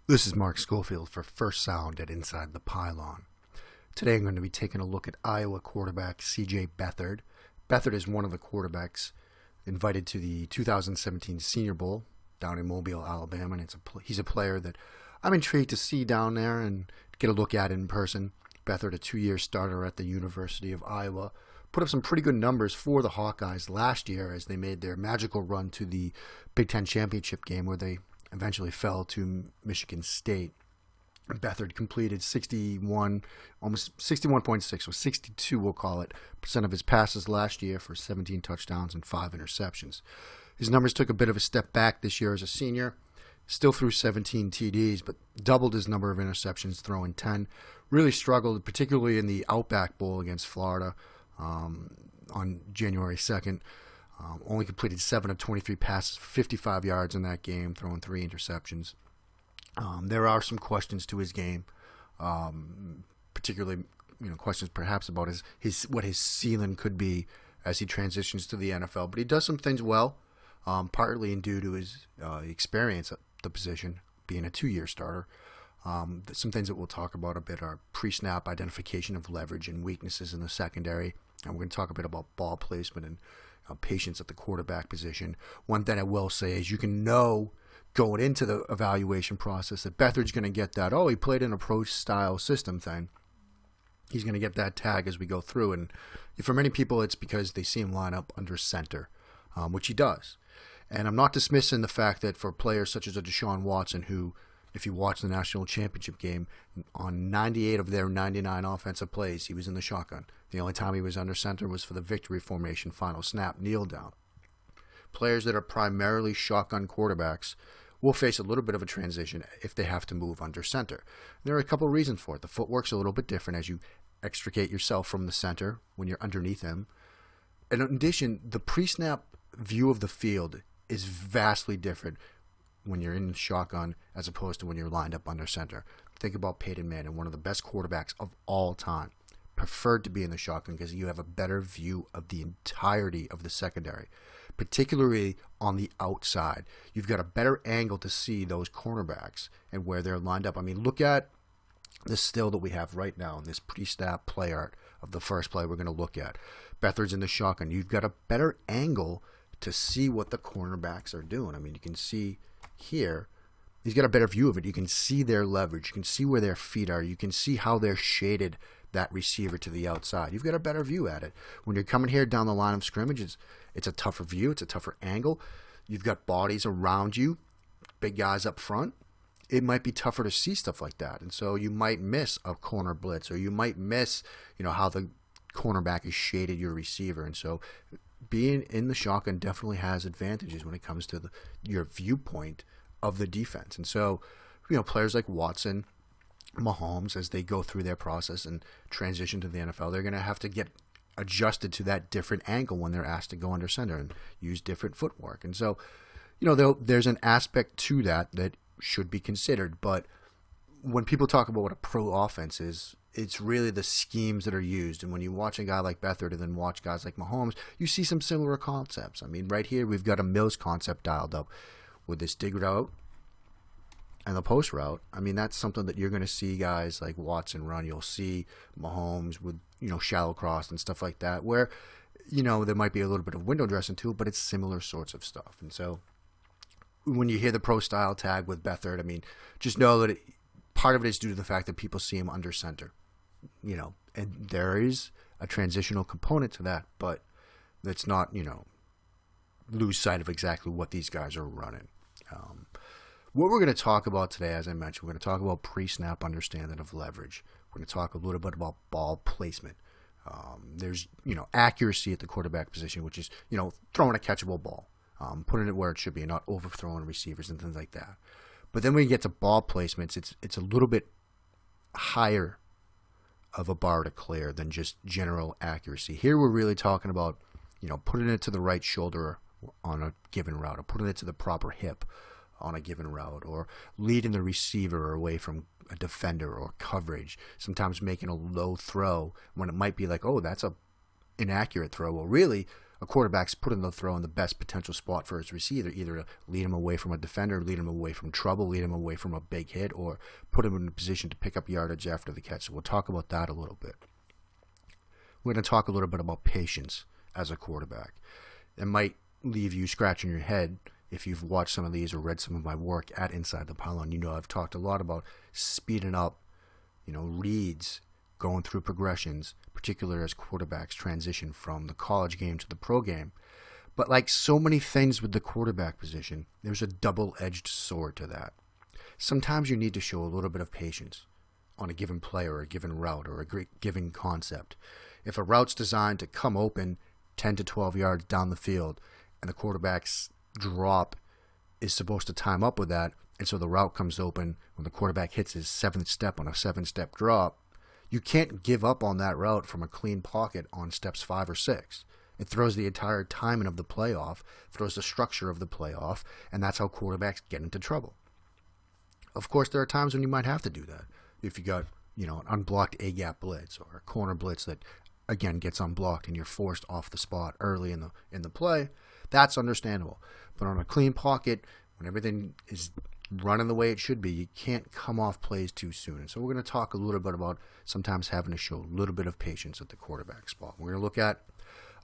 This is Mark Schofield for First Sound at Inside the Pylon. Today I'm going to be taking a look at Iowa quarterback CJ Beathard. Beathard is one of the quarterbacks invited to the 2017 Senior Bowl down in Mobile, Alabama, and he's a player that I'm intrigued to see down there and get a look at in person. Beathard, a 2-year starter at the University of Iowa, put up some pretty good numbers for the Hawkeyes last year as they made their magical run to the Big Ten championship game where they eventually fell to Michigan State. Beathard completed almost 61.6, or 62 we'll call it, percent of his passes last year for 17 touchdowns and 5 interceptions. His numbers took a bit of a step back this year as a senior. Still threw 17 TDs, but doubled his number of interceptions, throwing 10. Really struggled, particularly in the Outback Bowl against Florida on January 2nd. Only completed 7 of 23 passes for 55 yards in that game, throwing 3 interceptions. There are some questions to his game, particularly questions perhaps about what his ceiling could be as he transitions to the NFL. But he does some things well, partly due to his experience at the position, being a 2-year starter. Some things that we'll talk about a bit are pre-snap identification of leverage and weaknesses in the secondary. And we're going to talk a bit about ball placement and patience at the quarterback position. One thing I will say is you can know going into the evaluation process that Beathard's going to get that, he played in a pro-style system thing. He's going to get that tag as we go through. And for many people, it's because they see him line up under center, which he does. And I'm not dismissing the fact that for players such as a Deshaun Watson, who, if you watch the national championship game, on 98 of their 99 offensive plays, he was in the shotgun. The only time he was under center was for the victory formation final snap, kneel down. Players that are primarily shotgun quarterbacks will face a little bit of a transition if they have to move under center. There are a couple of reasons for it. The footwork's a little bit different as you extricate yourself from the center when you're underneath him. And in addition, the pre-snap view of the field is vastly different when you're in the shotgun as opposed to when you're lined up under center. Think about Peyton Manning, one of the best quarterbacks of all time. Preferred to be in the shotgun because you have a better view of the entirety of the secondary, particularly on the outside. You've got a better angle to see those cornerbacks and where they're lined up. I mean, look at the still that we have right now in this pre-snap play art of the first play we're going to look at. Beathard's in the shotgun. You've got a better angle to see what the cornerbacks are doing. I mean, you can see here, he's got a better view of it. You can see their leverage. You can see where their feet are. You can see how they're shaded that receiver to the outside. You've got a better view at it. When you're coming here down the line of scrimmage, it's a tougher view. It's a tougher angle. You've got bodies around you, big guys up front. It might be tougher to see stuff like that. And so you might miss a corner blitz, or you might miss, how the cornerback is shaded your receiver. And so being in the shotgun definitely has advantages when it comes to your viewpoint of the defense. And so, players like Watson, Mahomes, as they go through their process and transition to the NFL, they're going to have to get adjusted to that different angle when they're asked to go under center and use different footwork. And so, there's an aspect to that should be considered. But when people talk about what a pro offense is, it's really the schemes that are used. And when you watch a guy like Beathard and then watch guys like Mahomes, you see some similar concepts. I mean, right here we've got a Mills concept dialed up with this dig route and the post route. I mean, that's something that you're going to see guys like Watson run. You'll see Mahomes with, shallow cross and stuff like that, where, there might be a little bit of window dressing to it, but it's similar sorts of stuff. And so when you hear the pro style tag with Beathard, I mean, just know that part of it is due to the fact that people see him under center, and there is a transitional component to that, but let's not, lose sight of exactly what these guys are running. What we're going to talk about today, as I mentioned, we're going to talk about pre-snap understanding of leverage. We're going to talk a little bit about ball placement. There's, accuracy at the quarterback position, which is, throwing a catchable ball, putting it where it should be, and not overthrowing receivers and things like that. But then when you get to ball placements, it's a little bit higher of a bar to clear than just general accuracy. Here we're really talking about, putting it to the right shoulder on a given route, or putting it to the proper hip on a given route, or leading the receiver away from a defender or coverage, sometimes making a low throw when it might be like, that's a inaccurate throw. Well, really, a quarterback's putting the throw in the best potential spot for his receiver, either to lead him away from a defender, lead him away from trouble, lead him away from a big hit, or put him in a position to pick up yardage after the catch. So we'll talk about that a little bit. We're going to talk a little bit about patience as a quarterback. It might leave you scratching your head if you've watched some of these or read some of my work at Inside the Pylon. You know I've talked a lot about speeding up, reads, going through progressions, particularly as quarterbacks transition from the college game to the pro game. But like so many things with the quarterback position, there's a double-edged sword to that. Sometimes you need to show a little bit of patience on a given play or a given route or a given concept. If a route's designed to come open 10 to 12 yards down the field and the quarterback's drop is supposed to time up with that, and so the route comes open when the quarterback hits his 7th step on a 7-step drop, you can't give up on that route from a clean pocket on steps 5 or 6. It throws the entire timing of the play off, throws the structure of the play off, and that's how quarterbacks get into trouble. Of course, there are times when you might have to do that. If you got, an unblocked A-gap blitz or a corner blitz that, again, gets unblocked and you're forced off the spot early in the play, that's understandable. But on a clean pocket, when everything is running the way it should be, you can't come off plays too soon. And so we're going to talk a little bit about sometimes having to show a little bit of patience at the quarterback spot. We're going to look at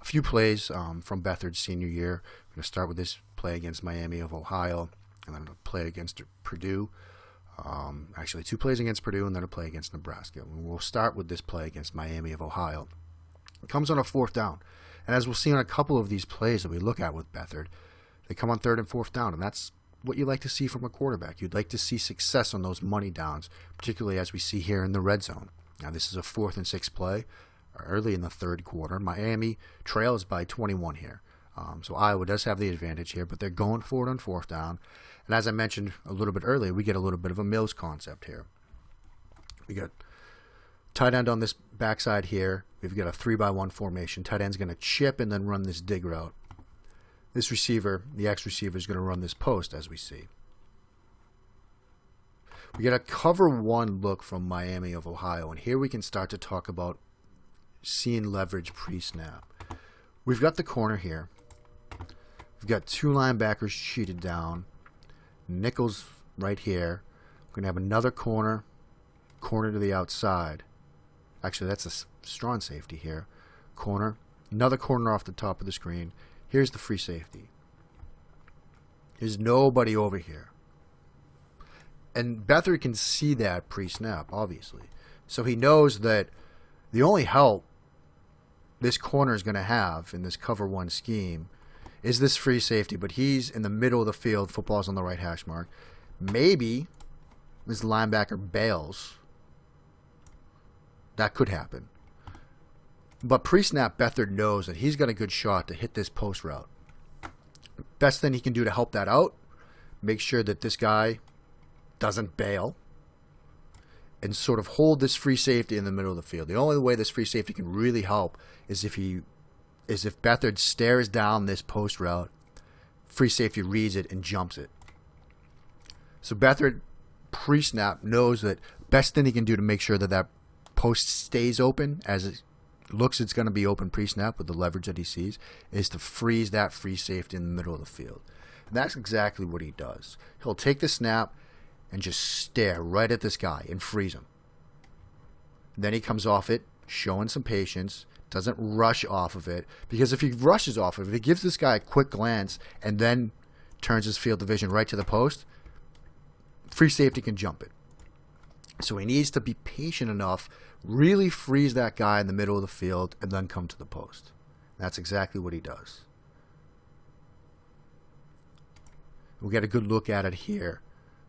a few plays from Beathard's senior year. We're going to start with this play against Miami of Ohio, and then a play against Purdue. Actually, 2 plays against Purdue and then a play against Nebraska. And we'll start with this play against Miami of Ohio. It comes on a 4th down. And as we'll see on a couple of these plays that we look at with Beathard, they come on 3rd and 4th down, and that's what you like to see from a quarterback. You'd like to see success on those money downs, particularly as we see here in the red zone. Now, this is a 4th and 6 play early in the 3rd quarter. Miami trails by 21 here. So Iowa does have the advantage here, but they're going for it on 4th down. And as I mentioned a little bit earlier, we get a little bit of a Mills concept here. We got tight end on this backside here. We've got a 3-by-1 formation. Tight end's going to chip and then run this dig route. This receiver, the X-receiver, is going to run this post, as we see. We get a cover 1 look from Miami of Ohio, and here we can start to talk about seeing leverage pre-snap. We've got the corner here. We've got 2 linebackers sheeted down. Nichols right here. We're going to have another corner to the outside. Actually, that's a strong safety here. Corner. Another corner off the top of the screen. Here's the free safety. There's nobody over here. And Beathard can see that pre-snap, obviously. So he knows that the only help this corner is going to have in this cover 1 scheme is this free safety. But he's in the middle of the field. Football's on the right hash mark. Maybe this linebacker bails. That could happen. But pre-snap, Beathard knows that he's got a good shot to hit this post route. Best thing he can do to help that out, make sure that this guy doesn't bail and sort of hold this free safety in the middle of the field. The only way this free safety can really help is if Beathard stares down this post route, free safety reads it and jumps it. So Beathard pre-snap knows that best thing he can do to make sure that that post stays open as it looks it's going to be open pre-snap with the leverage that he sees is to freeze that free safety in the middle of the field. And that's exactly what he does. He'll take the snap and just stare right at this guy and freeze him. And then he comes off it, showing some patience, doesn't rush off of it, because if he rushes off of it, if he gives this guy a quick glance and then turns his field of vision right to the post, free safety can jump it. So he needs to be patient enough, really freeze that guy in the middle of the field, and then come to the post. That's exactly what he does. We'll get a good look at it here.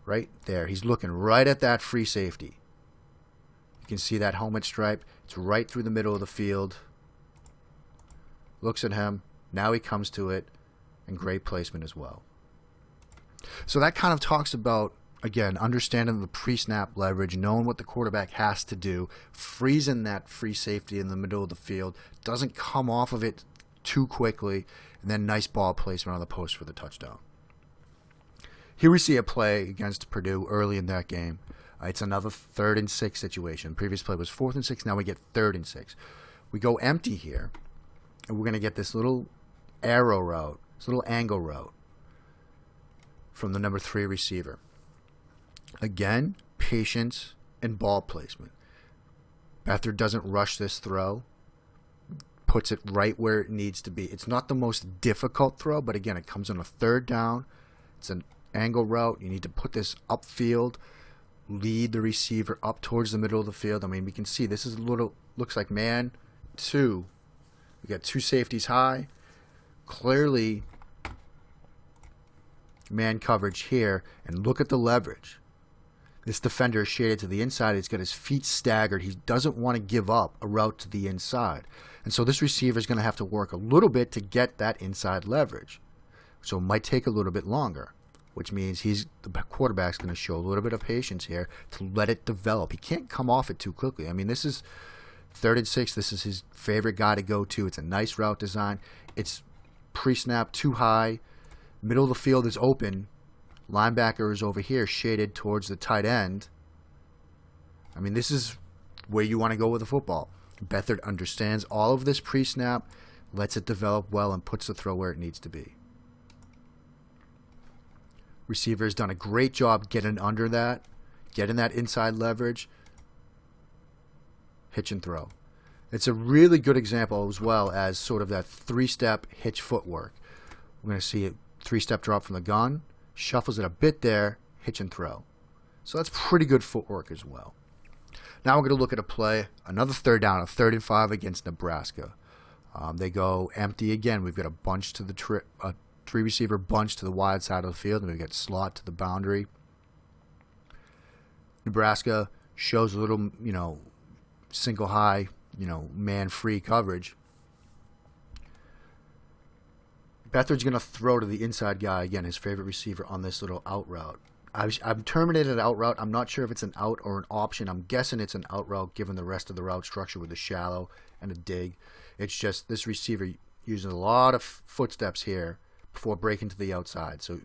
Right there. He's looking right at that free safety. You can see that helmet stripe. It's right through the middle of the field. Looks at him. Now he comes to it. And great placement as well. So that kind of talks about, again, understanding the pre-snap leverage, knowing what the quarterback has to do, freezing that free safety in the middle of the field, doesn't come off of it too quickly, and then nice ball placement on the post for the touchdown. Here we see a play against Purdue early in that game. It's another 3rd and 6 situation. Previous play was 4th and 6. Now we get 3rd and 6. We go empty here, and we're going to get this little arrow route, this little angle route from the number 3 receiver. Again, patience and ball placement. Beathard doesn't rush this throw, puts it right where it needs to be. It's not the most difficult throw, but again, it comes on a 3rd down. It's an angle route. You need to put this upfield, lead the receiver up towards the middle of the field. I mean, we can see this is a little, looks like man 2. We got 2 safeties high. Clearly, man coverage here, and look at the leverage. This defender is shaded to the inside. He's got his feet staggered. He doesn't want to give up a route to the inside. And so this receiver is going to have to work a little bit to get that inside leverage. So it might take a little bit longer, which means the quarterback's going to show a little bit of patience here to let it develop. He can't come off it too quickly. I mean, this is 3rd and 6. This is his favorite guy to go to. It's a nice route design. It's pre-snap too high. Middle of the field is open. Linebacker is over here shaded towards the tight end. I mean, this is where you want to go with the football. Beathard understands all of this pre-snap, lets it develop well, and puts the throw where it needs to be. Receiver has done a great job getting under that, getting that inside leverage. Hitch and throw. It's a really good example as well as sort of that 3-step hitch footwork. We're going to see a 3-step drop from the gun. Shuffles it a bit there, hitch and throw. So that's pretty good footwork as well. Now we're going to look at a play, another 3rd down, a 3rd and 5 against Nebraska. They go empty again. We've got a bunch to the 3-receiver bunch to the wide side of the field, and we've got slot to the boundary. Nebraska shows a little, single high, man-free coverage. Beathard's going to throw to the inside guy, again, his favorite receiver, on this little out route. I've terminated an out route. I'm not sure if it's an out or an option. I'm guessing it's an out route given the rest of the route structure with a shallow and a dig. It's just this receiver using a lot of footsteps here before breaking to the outside. So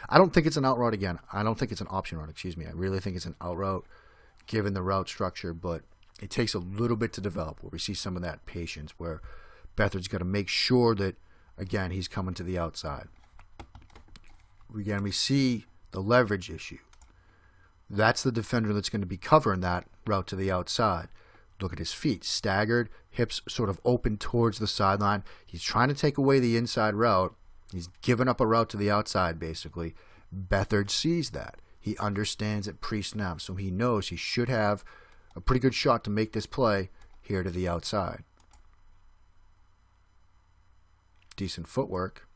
I don't think it's an out route again. I don't think it's an option route, excuse me. I really think it's an out route given the route structure, but it takes a little bit to develop where we see some of that patience where Beathard's got to make sure that, again, he's coming to the outside. Again, we see the leverage issue. That's the defender that's going to be covering that route to the outside. Look at his feet, staggered, hips sort of open towards the sideline. He's trying to take away the inside route. He's giving up a route to the outside, basically. Beathard sees that. He understands it pre-snap, so he knows he should have a pretty good shot to make this play here to the outside. Decent footwork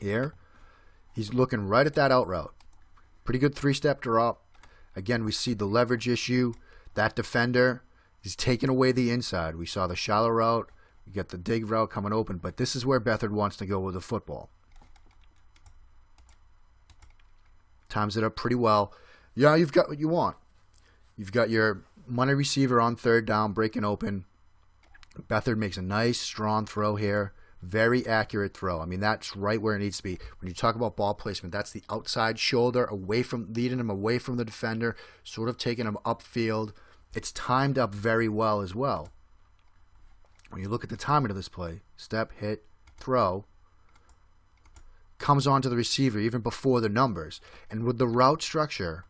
here. He's looking right at that out route. Pretty good 3-step drop. Again, we see the leverage issue. That defender is taking away the inside. We saw the shallow route. We get the dig route coming open, but this is where Beathard wants to go with the football. Times it up pretty well. Yeah, you've got what you want. You've got your money receiver on 3rd down, breaking open. Beathard makes a nice, strong throw here. Very accurate throw. I mean, that's right where it needs to be. When you talk about ball placement, that's the outside shoulder, leading him away from the defender, sort of taking him upfield. It's timed up very well as well. When you look at the timing of this play, step, hit, throw, comes onto the receiver even before the numbers. And with the route structure,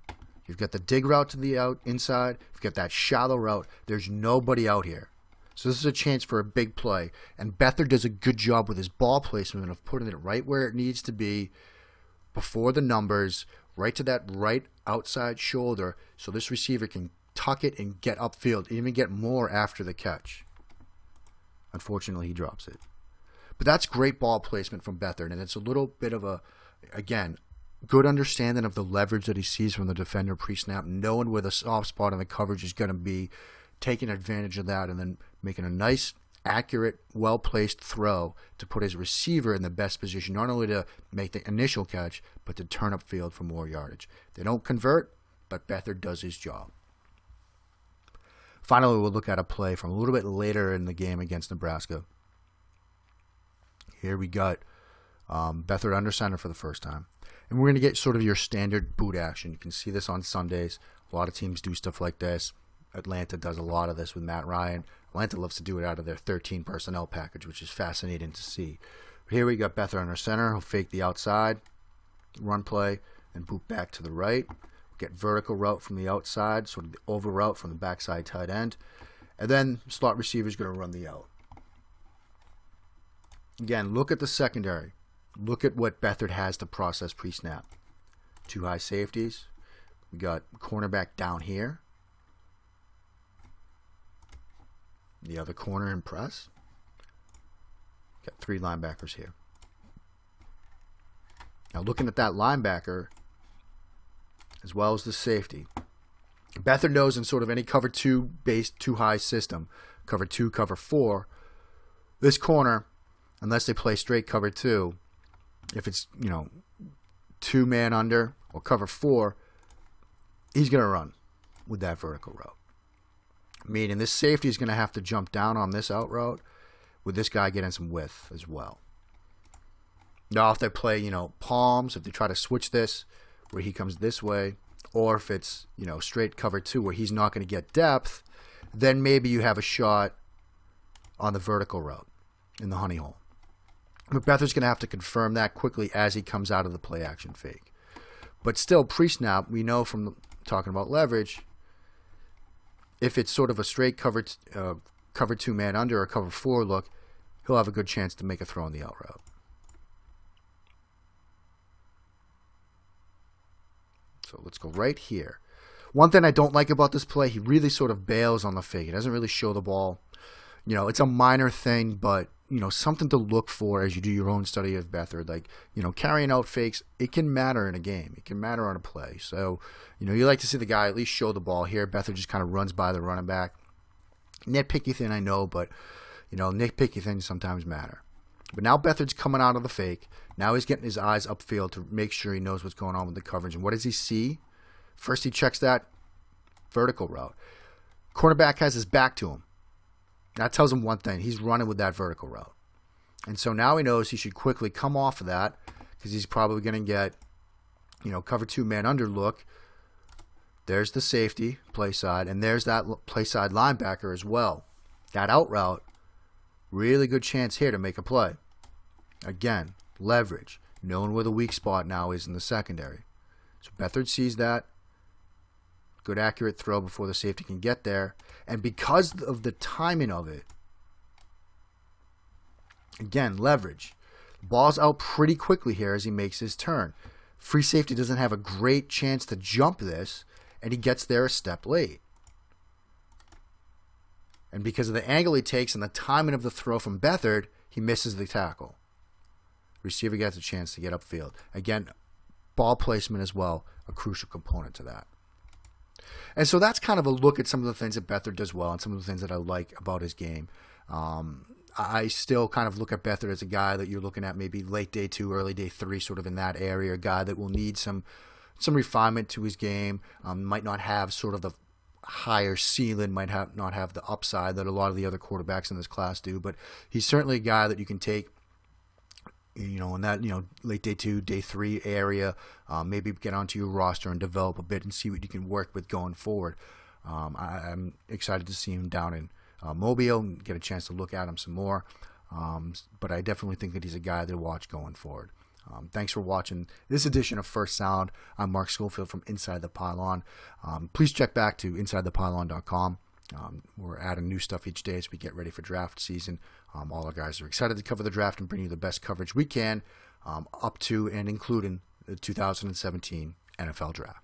you've got the dig route to the inside, you've got that shallow route. There's nobody out here. So this is a chance for a big play. And Beathard does a good job with his ball placement of putting it right where it needs to be before the numbers, right to that right outside shoulder, so this receiver can tuck it and get upfield, even get more after the catch. Unfortunately, he drops it. But that's great ball placement from Beathard, and it's a little bit of a, again, good understanding of the leverage that he sees from the defender pre-snap, knowing where the soft spot in the coverage is going to be, taking advantage of that, and then making a nice, accurate, well-placed throw to put his receiver in the best position, not only to make the initial catch, but to turn upfield for more yardage. They don't convert, but Beathard does his job. Finally, we'll look at a play from a little bit later in the game against Nebraska. Here we got Beathard under center for the first time. And we're going to get sort of your standard boot action. You can see this on Sundays. A lot of teams do stuff like this. Atlanta does a lot of this with Matt Ryan. Atlanta loves to do it out of their 13 personnel package, which is fascinating to see. Here we got Beathard on our center. He'll fake the outside, run play, and boot back to the right. Get vertical route from the outside, sort of the over route from the backside tight end. And then slot receiver is going to run the out. Again, look at the secondary. Look at what Beathard has to process pre-snap. 2 high safeties. We got cornerback down here. The other corner in press. Got 3 linebackers here. Now looking at that linebacker, as well as the safety, Beathard knows in sort of any cover 2 based 2 high system, cover 2, cover 4, this corner, unless they play straight cover 2, if it's, 2 man under or cover 4, he's going to run with that vertical route. Meaning this safety is going to have to jump down on this out route with this guy getting some width as well. Now if they play, palms, if they try to switch this where he comes this way, or if it's, straight cover 2 where he's not going to get depth, then maybe you have a shot on the vertical route in the honey hole. But Beathard's going to have to confirm that quickly as he comes out of the play action fake. But still, pre-snap, we know from talking about leverage, if it's sort of a straight cover 2 man under or cover 4 look, he'll have a good chance to make a throw on the out route. So let's go right here. One thing I don't like about this play, he really sort of bails on the fake. He doesn't really show the ball. It's a minor thing, but, something to look for as you do your own study of Beathard. Like, carrying out fakes, it can matter in a game. It can matter on a play. So, you like to see the guy at least show the ball here. Beathard just kind of runs by the running back. Nitpicky thing, I know, but, nitpicky things sometimes matter. But now Beathard's coming out of the fake. Now he's getting his eyes upfield to make sure he knows what's going on with the coverage. And what does he see? First he checks that vertical route. Cornerback has his back to him. That tells him one thing. He's running with that vertical route. And so now he knows he should quickly come off of that because he's probably going to get, cover 2 man under look. There's the safety, play side, and there's that play side linebacker as well. That out route, really good chance here to make a play. Again, leverage, knowing where the weak spot now is in the secondary. So Beathard sees that. Good accurate throw before the safety can get there. And because of the timing of it, again, leverage. Ball's out pretty quickly here as he makes his turn. Free safety doesn't have a great chance to jump this, and he gets there a step late. And because of the angle he takes and the timing of the throw from Beathard, he misses the tackle. Receiver gets a chance to get upfield. Again, ball placement as well, a crucial component to that. And so that's kind of a look at some of the things that Beathard does well and some of the things that I like about his game. I still kind of look at Beathard as a guy that you're looking at maybe late day 2, early day 3, sort of in that area, a guy that will need some refinement to his game, might not have sort of the higher ceiling, might not have the upside that a lot of the other quarterbacks in this class do, but he's certainly a guy that you can take, in that, late day 2, day 3 area, maybe get onto your roster and develop a bit and see what you can work with going forward. I'm excited to see him down in Mobile and get a chance to look at him some more. But I definitely think that he's a guy to watch going forward. Thanks for watching this edition of First Sound. I'm Mark Schofield from Inside the Pylon. Please check back to InsideThePylon.com. We're adding new stuff each day as we get ready for draft season. All our guys are excited to cover the draft and bring you the best coverage we can up to and including the 2017 NFL Draft.